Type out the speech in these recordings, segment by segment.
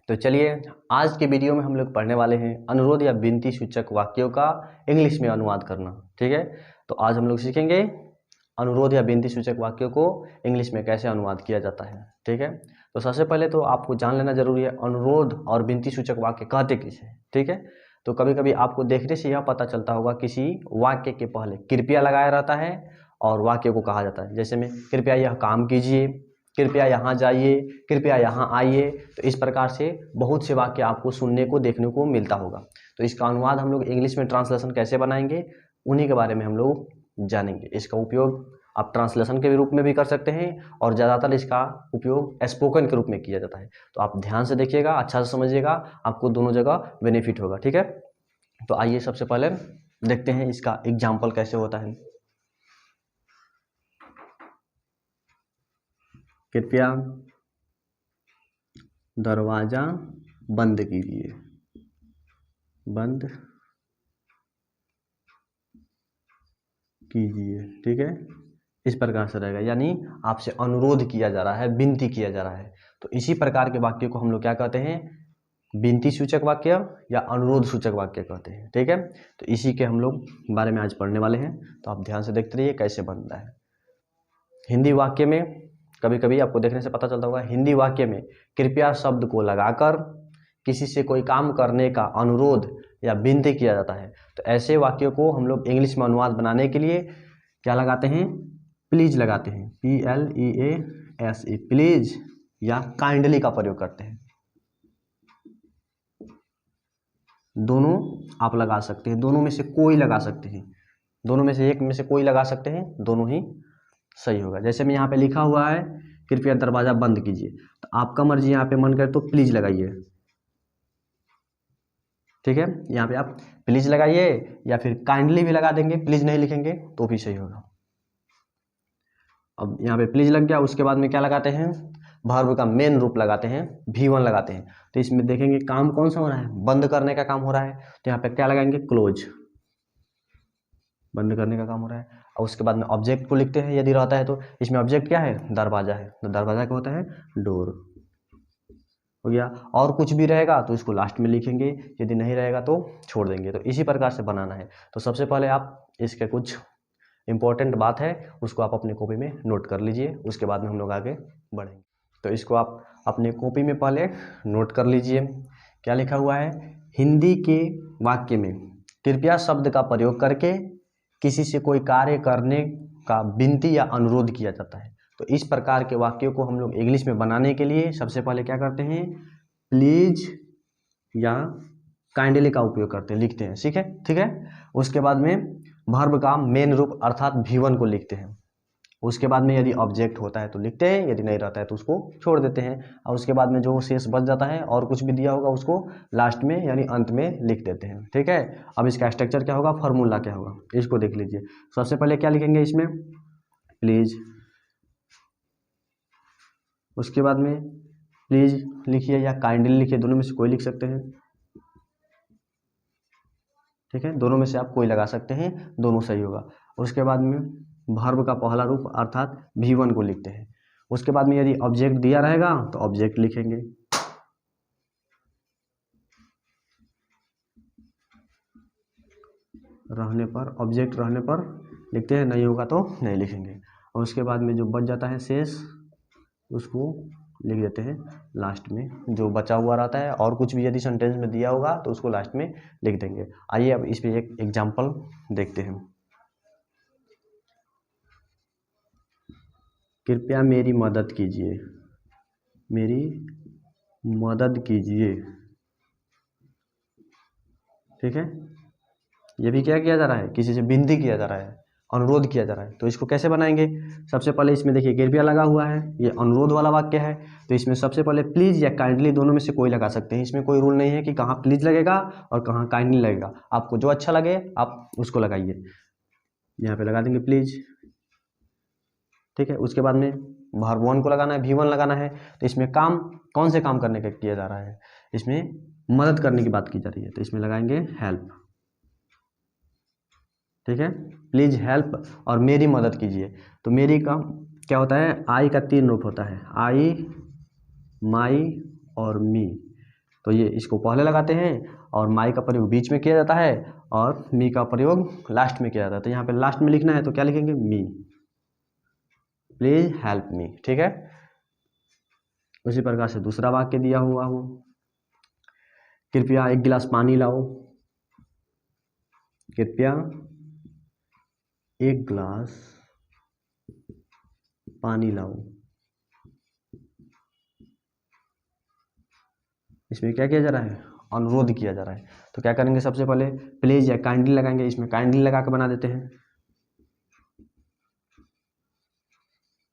तो चलिए आज के वीडियो में हम लोग पढ़ने वाले हैं अनुरोध या विनती सूचक वाक्यों का इंग्लिश में अनुवाद करना। ठीक है, तो आज हम लोग सीखेंगे अनुरोध या विनती सूचक वाक्यों को इंग्लिश में कैसे अनुवाद किया जाता है। ठीक है, तो सबसे पहले तो आपको जान लेना जरूरी है अनुरोध और विनती सूचक वाक्य कहते किसे। ठीक है, तो कभी कभी आपको देखने से यह पता चलता होगा किसी वाक्य के पहले कृपया लगाया रहता है और वाक्य को कहा जाता है। जैसे में कृपया यह काम कीजिए, कृपया यहाँ जाइए, कृपया यहाँ आइए। तो इस प्रकार से बहुत से वाक्य आपको सुनने को देखने को मिलता होगा। तो इसका अनुवाद हम लोग इंग्लिश में ट्रांसलेशन कैसे बनाएंगे उन्हीं के बारे में हम लोग जानेंगे। इसका उपयोग आप ट्रांसलेशन के रूप में भी कर सकते हैं और ज़्यादातर इसका उपयोग स्पोकन के रूप में किया जाता है। तो आप ध्यान से देखिएगा, अच्छा से समझिएगा, आपको दोनों जगह बेनिफिट होगा। ठीक है, तो आइए सबसे पहले देखते हैं इसका एग्जाम्पल कैसे होता है। कृपया दरवाजा बंद कीजिए, बंद कीजिए। ठीक है, इस प्रकार से रहेगा, यानी आपसे अनुरोध किया जा रहा है, विनती किया जा रहा है। तो इसी प्रकार के वाक्य को हम लोग क्या कहते हैं, विनती सूचक वाक्य या अनुरोध सूचक वाक्य कहते हैं। ठीक है, तो इसी के हम लोग बारे में आज पढ़ने वाले हैं। तो आप ध्यान से देखते रहिए कैसे बनता है। हिंदी वाक्य में कभी कभी आपको देखने से पता चलता होगा, हिंदी वाक्य में कृपया शब्द को लगाकर किसी से कोई काम करने का अनुरोध या विनती किया जाता है। तो ऐसे वाक्यों को हम लोग इंग्लिश में अनुवाद बनाने के लिए क्या लगाते हैं, प्लीज लगाते हैं, PLEASE, प्लीज या काइंडली का प्रयोग करते हैं। दोनों आप लगा सकते हैं, दोनों में से कोई लगा सकते हैं, दोनों में से एक में से कोई लगा सकते हैं, दोनों ही सही होगा। जैसे मैं यहाँ पे लिखा हुआ है कृपया दरवाजा बंद कीजिए, तो आपका मर्जी यहाँ पे मन करे तो प्लीज लगाइए। ठीक है, यहाँ पे आप प्लीज लगाइए या फिर काइंडली भी लगा देंगे, प्लीज नहीं लिखेंगे तो भी सही होगा। अब यहाँ पे प्लीज लग गया, उसके बाद में क्या लगाते हैं, वर्ब का मेन रूप लगाते हैं, V1 लगाते हैं। तो इसमें देखेंगे काम कौन सा हो रहा है, बंद करने का काम हो रहा है। तो यहाँ पे क्या लगाएंगे, क्लोज, बंद करने का काम हो रहा है। और उसके बाद में ऑब्जेक्ट को लिखते हैं यदि रहता है तो। इसमें ऑब्जेक्ट क्या है, दरवाजा है, तो दरवाजा क्या होता है, डोर हो गया। और कुछ भी रहेगा तो इसको लास्ट में लिखेंगे, यदि नहीं रहेगा तो छोड़ देंगे। तो इसी प्रकार से बनाना है। तो सबसे पहले आप इसके कुछ इंपॉर्टेंट बात है उसको आप अपने कॉपी में नोट कर लीजिए, उसके बाद में हम लोग आगे बढ़ेंगे। तो इसको आप अपने कॉपी में पहले नोट कर लीजिए। क्या लिखा हुआ है, हिंदी के वाक्य में कृपया शब्द का प्रयोग करके किसी से कोई कार्य करने का विनती या अनुरोध किया जाता है। तो इस प्रकार के वाक्यों को हम लोग इंग्लिश में बनाने के लिए सबसे पहले क्या करते हैं, प्लीज या काइंडली का उपयोग करते हैं, लिखते हैं। ठीक है, उसके बाद में वर्ब का मेन रूप अर्थात V1 को लिखते हैं। उसके बाद में यदि ऑब्जेक्ट होता है तो लिखते हैं, यदि नहीं रहता है तो उसको छोड़ देते हैं। और उसके बाद में जो शेष बच जाता है और कुछ भी दिया होगा उसको लास्ट में यानी अंत में लिख देते हैं। ठीक है, अब इसका स्ट्रक्चर क्या होगा, फॉर्मूला क्या होगा, इसको देख लीजिए। सबसे पहले क्या लिखेंगे इसमें, प्लीज, उसके बाद में प्लीज लिखिए या काइंडली लिखिए, दोनों में से कोई लिख सकते हैं। ठीक है, दोनों में से आप कोई लगा सकते हैं, दोनों सही होगा। उसके बाद में वर्ब का पहला रूप अर्थात V1 को लिखते हैं। उसके बाद में यदि ऑब्जेक्ट दिया रहेगा तो ऑब्जेक्ट लिखेंगे। रहने पर, ऑब्जेक्ट रहने पर लिखते हैं, नहीं होगा तो नहीं लिखेंगे। और उसके बाद में जो बच जाता है शेष उसको लिख देते हैं लास्ट में, जो बचा हुआ रहता है। और कुछ भी यदि सेंटेंस में दिया होगा तो उसको लास्ट में लिख देंगे। आइए अब इस पे एक एग्जांपल देखते हैं। कृपया मेरी मदद कीजिए, मेरी मदद कीजिए। ठीक है, ये भी क्या किया जा रहा है, किसी से विनती किया जा रहा है, अनुरोध किया जा रहा है। तो इसको कैसे बनाएंगे, सबसे पहले इसमें देखिए कृपया लगा हुआ है, ये अनुरोध वाला वाक्य है। तो इसमें सबसे पहले प्लीज या काइंडली दोनों में से कोई लगा सकते हैं। इसमें कोई रूल नहीं है कि कहाँ प्लीज लगेगा और कहाँ काइंडली लगेगा, आपको जो अच्छा लगे आप उसको लगाइए। यहाँ पे लगा देंगे प्लीज। ठीक है, उसके बाद में वर्ब 1 को लगाना है, V1 लगाना है। तो इसमें काम कौन से काम करने का किया जा रहा है, इसमें मदद करने की बात की जा रही है। तो इसमें लगाएंगे हेल्प। ठीक है, प्लीज हेल्प और मेरी मदद कीजिए। तो मेरी का क्या होता है, आई का 3 रूप होता है, आई, माई और मी। तो ये इसको पहले लगाते हैं और माई का प्रयोग बीच में किया जाता है और मी का प्रयोग लास्ट में किया जाता है। तो यहाँ पे लास्ट में लिखना है तो क्या लिखेंगे, मी, प्लीज हेल्प मी। ठीक है, उसी प्रकार से दूसरा वाक्य दिया हुआ हो, कृपया एक गिलास पानी लाओ, कृपया एक गिलास पानी लाओ। इसमें क्या किया जा रहा है, अनुरोध किया जा रहा है। तो क्या करेंगे, सबसे पहले प्लीज या काइंडली लगाएंगे, इसमें काइंडली लगा के बना देते हैं।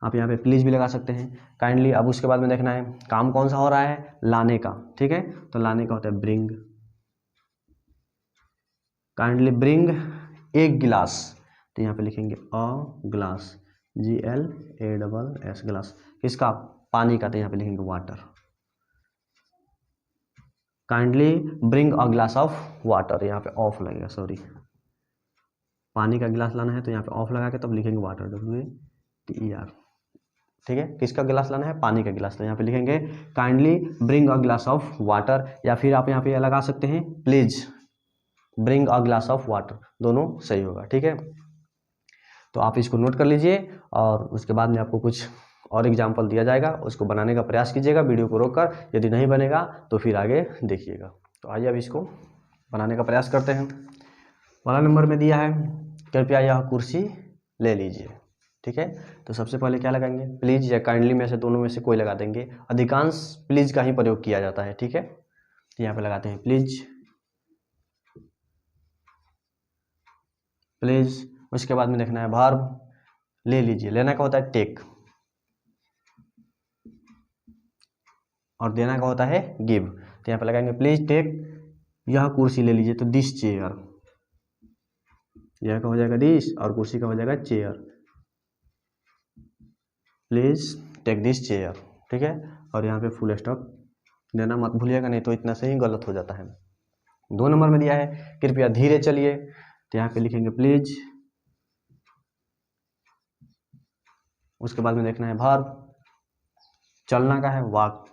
आप यहाँ पे प्लीज भी लगा सकते हैं, काइंडली। अब उसके बाद में देखना है काम कौन सा हो रहा है, लाने का। ठीक है, तो लाने का होता है ब्रिंग, काइंडली ब्रिंग एक गिलास, तो यहाँ पे लिखेंगे अ ग्लास, GLASS ग्लास, किसका, पानी का, तो यहाँ पे लिखेंगे water. Kindly bring a glass of water, यहाँ पे ऑफ लगेगा, सॉरी, पानी का गिलास लाना है तो यहाँ पे ऑफ लगा के तब लिखेंगे वाटर, WATER। ठीक है, किसका गिलास लाना है, पानी का गिलास, तो यहाँ पे लिखेंगे kindly bring a glass of water, या फिर आप यहाँ पे लगा सकते हैं please bring a glass of water, दोनों सही होगा। ठीक है, तो आप इसको नोट कर लीजिए और उसके बाद में आपको कुछ और एग्जाम्पल दिया जाएगा, उसको बनाने का प्रयास कीजिएगा वीडियो को रोककर, यदि नहीं बनेगा तो फिर आगे देखिएगा। तो आइए अब इसको बनाने का प्रयास करते हैं। पहला नंबर में दिया है कृपया यह कुर्सी ले लीजिए। ठीक है, तो सबसे पहले क्या लगाएंगे, प्लीज या काइंडली में से दोनों में से कोई लगा देंगे, अधिकांश प्लीज का ही प्रयोग किया जाता है। ठीक है, तो यहाँ पे लगाते हैं प्लीज, प्लीज। उसके बाद में देखना है वर्ब, ले लीजिए, लेना का होता है टेक और देना का होता है गिव। तो यहाँ पे लगाएंगे प्लीज टेक यह कुर्सी ले लीजिए, तो दिस चेयर, यह का हो जाएगा दिस और कुर्सी का हो जाएगा chair, please take this chair. ठीक है, और यहाँ पे फुल स्टॉप देना मत भूलिएगा, नहीं तो इतना से ही गलत हो जाता है। 2 नंबर में दिया है कृपया धीरे चलिए, तो यहाँ पे लिखेंगे प्लीज। उसके बाद में देखना है वर्ब, चलना का है वॉक,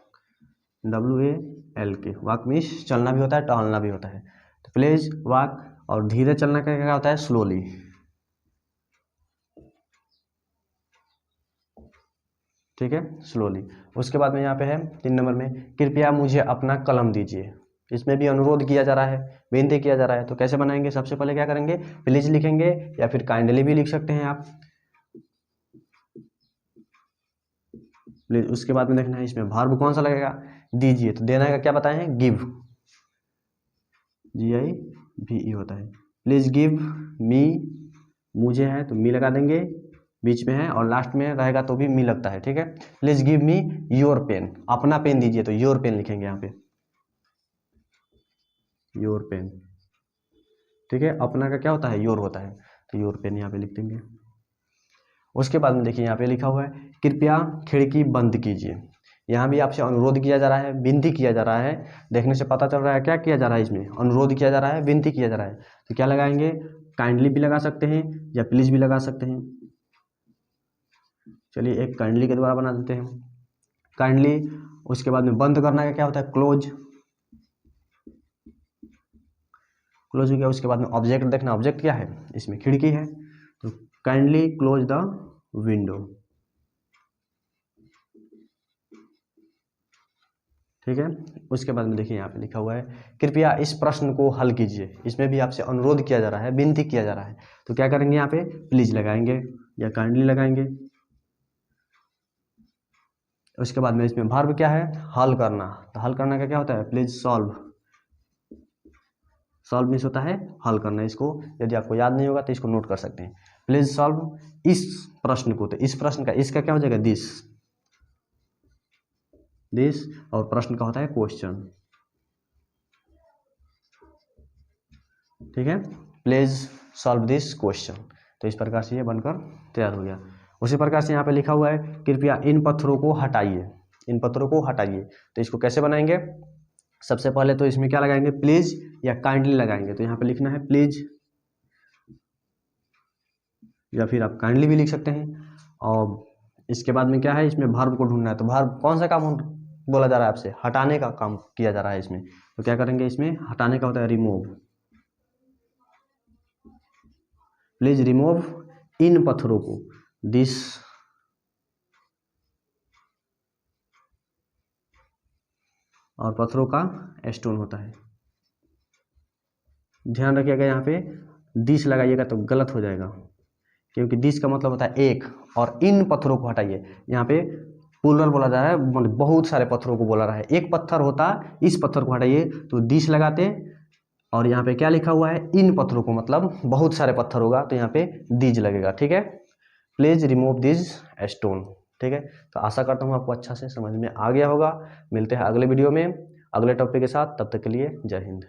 WALK, वॉक मीन्स चलना भी होता है टहलना भी होता है, तो प्लीज वॉक। और धीरे चलना का क्या होता है, स्लोली। ठीक है, स्लोली। उसके बाद में यहाँ पे है 3 नंबर में कृपया मुझे अपना कलम दीजिए, इसमें भी अनुरोध किया जा रहा है, विनती किया जा रहा है। तो कैसे बनाएंगे, सबसे पहले क्या करेंगे, प्लीज लिखेंगे या फिर काइंडली भी लिख सकते हैं आप, प्लीज। उसके बाद में देखना है इसमें वर्ब कौन सा लगेगा, दीजिए, तो देना का क्या बताए हैं, गिव, GIVE होता है, प्लीज गिव मी, मुझे है तो मी लगा देंगे, बीच में है और लास्ट में रहेगा तो भी मी लगता है। ठीक है, please give me your pen, अपना पेन दीजिए, तो योर पेन लिखेंगे यहाँ पे, योर पेन। ठीक है, अपना का क्या होता है, योर होता है, तो योर पेन यहाँ पे लिख देंगे। उसके बाद में देखिए यहाँ पे लिखा हुआ है कृपया खिड़की बंद कीजिए, यहाँ भी आपसे अनुरोध किया जा रहा है, विनती किया जा रहा है। देखने से पता चल रहा है क्या किया जा रहा है, इसमें अनुरोध किया जा रहा है, विनती किया जा रहा है। तो क्या लगाएंगे, काइंडली भी लगा सकते हैं या प्लीज भी लगा सकते हैं। चलिए एक काइंडली के द्वारा बना देते हैं, काइंडली। उसके बाद में बंद करना का क्या होता है, क्लोज, क्लोज हो गया। उसके बाद में ऑब्जेक्ट देखना, ऑब्जेक्ट क्या है, इसमें खिड़की है, तो काइंडली क्लोज द विंडो। ठीक है, उसके बाद में देखिए यहाँ पे लिखा हुआ है कृपया इस प्रश्न को हल कीजिए, इसमें भी आपसे अनुरोध किया जा रहा है, विनती किया जा रहा है। तो क्या करेंगे, यहाँ पे प्लीज लगाएंगे या काइंडली लगाएंगे। उसके बाद में इसमें वर्ब क्या है, हल करना, तो हल करना का क्या होता है, प्लीज सॉल्व, सॉल्व मीन्स होता है हल करना। इसको यदि आपको याद नहीं होगा तो इसको नोट कर सकते हैं, प्लीज सॉल्व इस प्रश्न को, तो इस प्रश्न का इसका क्या हो जाएगा, दिस, दिस, और प्रश्न का होता है क्वेश्चन। ठीक है, प्लीज सॉल्व दिस क्वेश्चन। तो इस प्रकार से ये बनकर तैयार हो गया। उसी प्रकार से यहाँ पे लिखा हुआ है कृपया इन पत्थरों को हटाइए, इन पत्थरों को हटाइए। तो इसको कैसे बनाएंगे, सबसे पहले तो इसमें क्या लगाएंगे, प्लीज या काइंडली लगाएंगे। तो यहाँ पे लिखना है प्लीज, या फिर आप काइंडली भी लिख सकते हैं। और इसके बाद में क्या है, इसमें वर्ब को ढूंढना है, तो वर्ब कौन सा काम बोला जा रहा है आपसे, हटाने का काम किया जा रहा है इसमें, तो क्या करेंगे, इसमें हटाने का होता है रिमूव। प्लीज रिमूव इन पत्थरों को, दिस और पत्थरों का स्टोन होता है। ध्यान रखिएगा यहाँ पे दिस लगाइएगा तो गलत हो जाएगा, क्योंकि दिस का मतलब होता है एक, और इन पत्थरों को हटाइए। यहाँ पे प्लूरल बोला जा रहा है, मतलब बहुत सारे पत्थरों को बोला रहा है। एक पत्थर होता, इस पत्थर को हटाइए तो दिस लगाते, और यहाँ पे क्या लिखा हुआ है, इन पत्थरों को, मतलब बहुत सारे पत्थर होगा तो यहाँ पे दीज लगेगा। ठीक है, प्लीज रिमूव दिस स्टोन। ठीक है, तो आशा करता हूँ आपको अच्छा से समझ में आ गया होगा। मिलते हैं अगले वीडियो में अगले टॉपिक के साथ, तब तक के लिए जय हिंद।